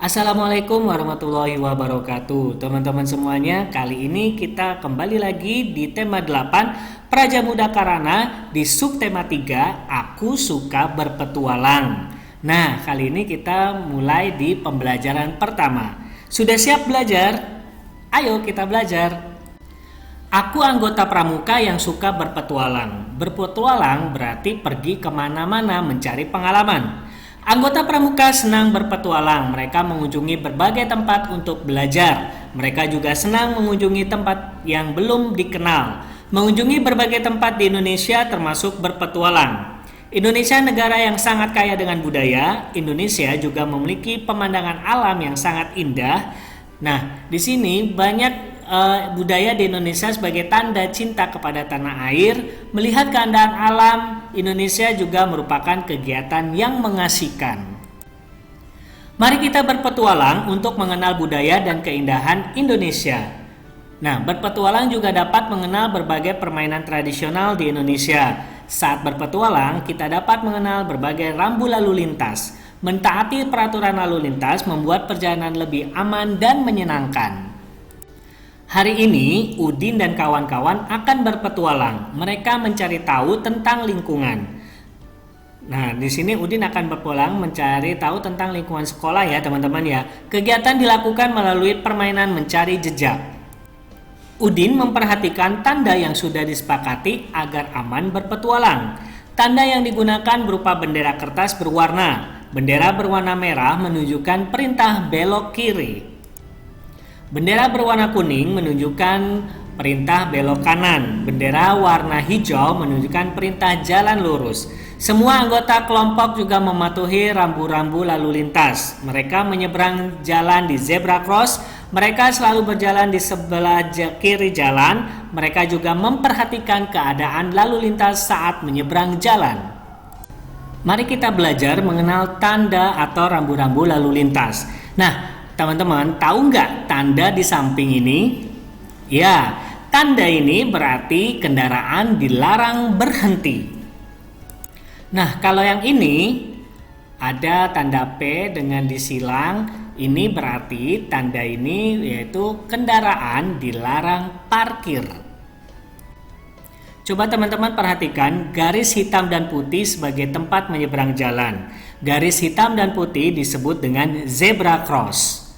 Assalamualaikum warahmatullahi wabarakatuh. Teman-teman semuanya, kali ini kita kembali lagi di tema 8 Praja Muda Karana di subtema 3 Aku Suka Berpetualang. Nah, kali ini kita mulai di pembelajaran pertama. Sudah siap belajar? Ayo kita belajar. Aku anggota pramuka yang suka berpetualang. Berpetualang berarti pergi kemana-mana mencari pengalaman. Anggota pramuka senang berpetualang. Mereka mengunjungi berbagai tempat untuk belajar. Mereka juga senang mengunjungi tempat yang belum dikenal. Mengunjungi berbagai tempat di Indonesia termasuk berpetualang. Indonesia negara yang sangat kaya dengan budaya. Indonesia juga memiliki pemandangan alam yang sangat indah. Nah, di sini banyak budaya di Indonesia sebagai tanda cinta kepada tanah air. Melihat keindahan alam Indonesia juga merupakan kegiatan yang mengasihkan. Mari kita berpetualang untuk mengenal budaya dan keindahan Indonesia. Nah, berpetualang juga dapat mengenal berbagai permainan tradisional di Indonesia. Saat berpetualang, kita dapat mengenal berbagai rambu lalu lintas. Mentaati peraturan lalu lintas membuat perjalanan lebih aman dan menyenangkan. Hari ini, Udin dan kawan-kawan akan berpetualang. Mereka mencari tahu tentang lingkungan. Nah, di sini Udin akan berpetualang mencari tahu tentang lingkungan sekolah ya, teman-teman ya. Kegiatan dilakukan melalui permainan mencari jejak. Udin memperhatikan tanda yang sudah disepakati agar aman berpetualang. Tanda yang digunakan berupa bendera kertas berwarna. Bendera berwarna merah menunjukkan perintah belok kiri. Bendera berwarna kuning menunjukkan perintah belok kanan. Bendera warna hijau menunjukkan perintah jalan lurus. Semua anggota kelompok juga mematuhi rambu-rambu lalu lintas. Mereka menyeberang jalan di zebra cross. Mereka selalu berjalan di sebelah kiri jalan. Mereka juga memperhatikan keadaan lalu lintas saat menyeberang jalan. Mari kita belajar mengenal tanda atau rambu-rambu lalu lintas. Nah, teman-teman, tahu nggak tanda di samping ini? Ya, tanda ini berarti kendaraan dilarang berhenti. Nah, kalau yang ini ada tanda P dengan disilang, ini berarti tanda ini yaitu kendaraan dilarang parkir. Coba teman-teman perhatikan garis hitam dan putih sebagai tempat menyeberang jalan. Garis hitam dan putih disebut dengan zebra cross.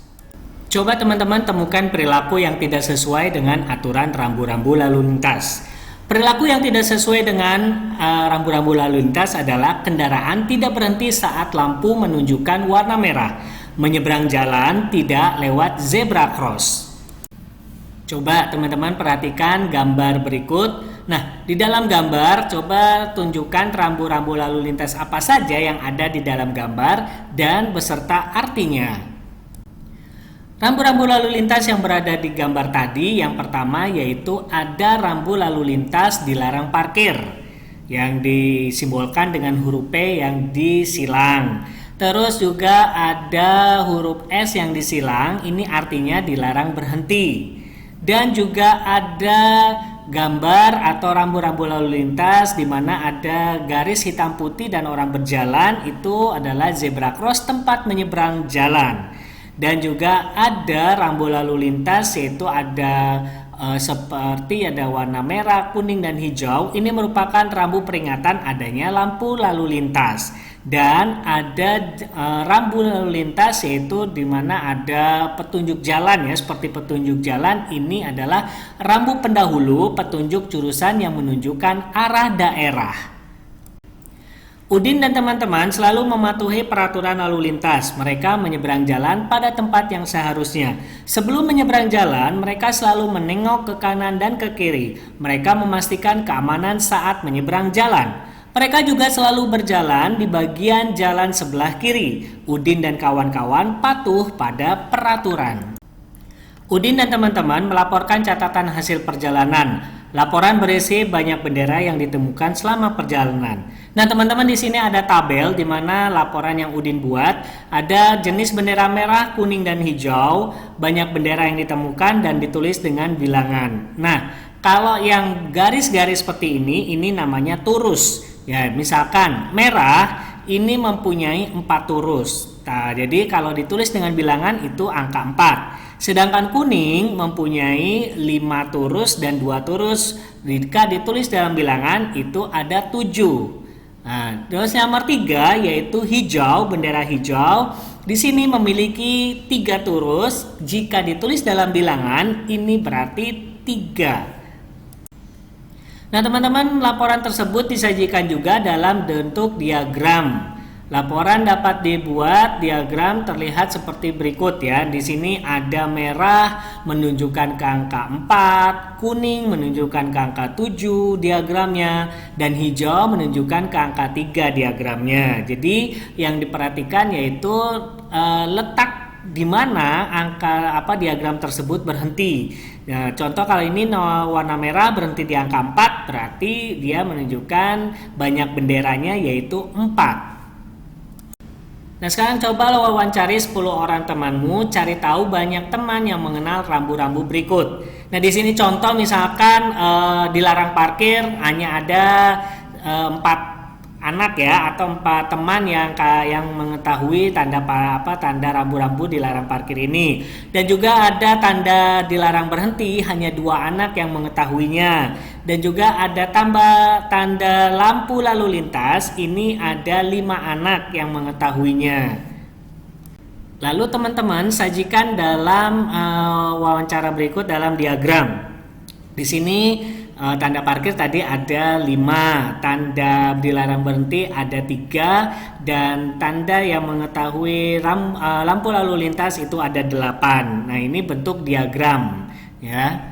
Coba teman-teman temukan perilaku yang tidak sesuai dengan aturan rambu-rambu lalu lintas. Perilaku yang tidak sesuai dengan rambu-rambu lalu lintas adalah kendaraan tidak berhenti saat lampu menunjukkan warna merah, menyeberang jalan tidak lewat zebra cross. Coba teman-teman perhatikan gambar berikut. Nah, di dalam gambar coba tunjukkan rambu-rambu lalu lintas apa saja yang ada di dalam gambar dan beserta artinya. Rambu-rambu lalu lintas yang berada di gambar tadi, yang pertama yaitu ada rambu lalu lintas dilarang parkir yang disimbolkan dengan huruf P yang disilang. Terus juga ada huruf S yang disilang, ini artinya dilarang berhenti. Dan juga ada gambar atau rambu-rambu lalu lintas di mana ada garis hitam putih dan orang berjalan, itu adalah zebra cross, tempat menyeberang jalan. Dan juga ada rambu lalu lintas yaitu ada seperti ada warna merah, kuning, dan hijau. Ini merupakan rambu peringatan adanya lampu lalu lintas. Dan ada rambu lalu lintas yaitu di mana ada petunjuk jalan ya, seperti petunjuk jalan. Ini adalah rambu pendahulu, petunjuk jurusan yang menunjukkan arah daerah. Udin dan teman-teman selalu mematuhi peraturan lalu lintas. Mereka menyeberang jalan pada tempat yang seharusnya. Sebelum menyeberang jalan, mereka selalu menengok ke kanan dan ke kiri. Mereka memastikan keamanan saat menyeberang jalan. Mereka juga selalu berjalan di bagian jalan sebelah kiri. Udin dan kawan-kawan patuh pada peraturan. Udin dan teman-teman melaporkan catatan hasil perjalanan. Laporan berisi banyak bendera yang ditemukan selama perjalanan. Nah, teman-teman, di sini ada tabel di mana laporan yang Udin buat. Ada jenis bendera merah, kuning, dan hijau. Banyak bendera yang ditemukan dan ditulis dengan bilangan. Nah, kalau yang garis-garis seperti ini namanya turus. Ya, misalkan merah ini mempunyai 4 turus. Nah, jadi kalau ditulis dengan bilangan itu angka 4. Sedangkan kuning mempunyai 5 turus dan 2 turus. Jika ditulis dalam bilangan itu ada 7. Nah, terus yang nomor 3 yaitu hijau, bendera hijau. Di sini memiliki 3 turus. Jika ditulis dalam bilangan ini berarti 3. Nah teman-teman, laporan tersebut disajikan juga dalam bentuk diagram. Laporan dapat dibuat diagram terlihat seperti berikut ya. Di sini ada merah menunjukkan ke angka 4, kuning menunjukkan ke angka 7 diagramnya, dan hijau menunjukkan ke angka 3 diagramnya. Jadi yang diperhatikan yaitu letak di mana angka diagram tersebut berhenti. Nah, contoh kalau ini warna merah berhenti di angka 4, berarti dia menunjukkan banyak benderanya yaitu 4. Nah, sekarang coba wawancari 10 orang temanmu, cari tahu banyak teman yang mengenal rambu-rambu berikut. Nah, di sini contoh misalkan dilarang parkir hanya ada 4 anak ya, atau 4 teman yang mengetahui tanda tanda rambu-rambu dilarang parkir ini. Dan juga ada tanda dilarang berhenti hanya 2 anak yang mengetahuinya. Dan juga ada tanda lampu lalu lintas, ini ada 5 anak yang mengetahuinya. Lalu teman-teman sajikan dalam wawancara berikut dalam diagram. Di sini tanda parkir tadi ada 5, tanda dilarang berhenti ada 3, dan tanda yang mengetahui lampu lalu lintas itu ada 8. Nah, ini bentuk diagram ya.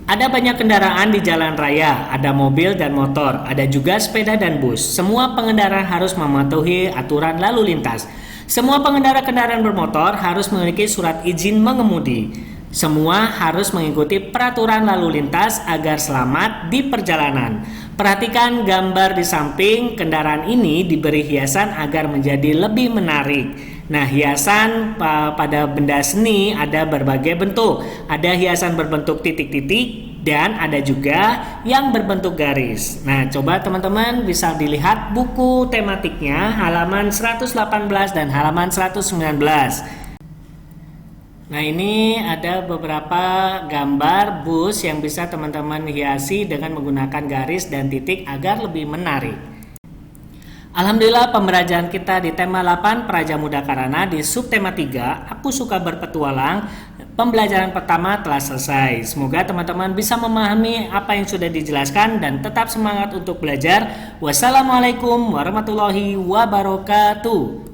Ada banyak kendaraan di jalan raya, ada mobil dan motor, ada juga sepeda dan bus. Semua pengendara harus mematuhi aturan lalu lintas. Semua pengendara kendaraan bermotor harus memiliki surat izin mengemudi. Semua harus mengikuti peraturan lalu lintas agar selamat di perjalanan. Perhatikan gambar di samping kendaraan ini diberi hiasan agar menjadi lebih menarik. Nah, hiasan pada benda seni ada berbagai bentuk. Ada hiasan berbentuk titik-titik dan ada juga yang berbentuk garis. Nah, coba teman-teman bisa dilihat buku tematiknya halaman 118 dan halaman 119. Nah, ini ada beberapa gambar bus yang bisa teman-teman hiasi dengan menggunakan garis dan titik agar lebih menarik. Alhamdulillah, pembelajaran kita di tema 8 Praja Muda Karana di subtema 3 Aku Suka Berpetualang, pembelajaran pertama telah selesai. Semoga teman-teman bisa memahami apa yang sudah dijelaskan dan tetap semangat untuk belajar. Wassalamualaikum warahmatullahi wabarakatuh.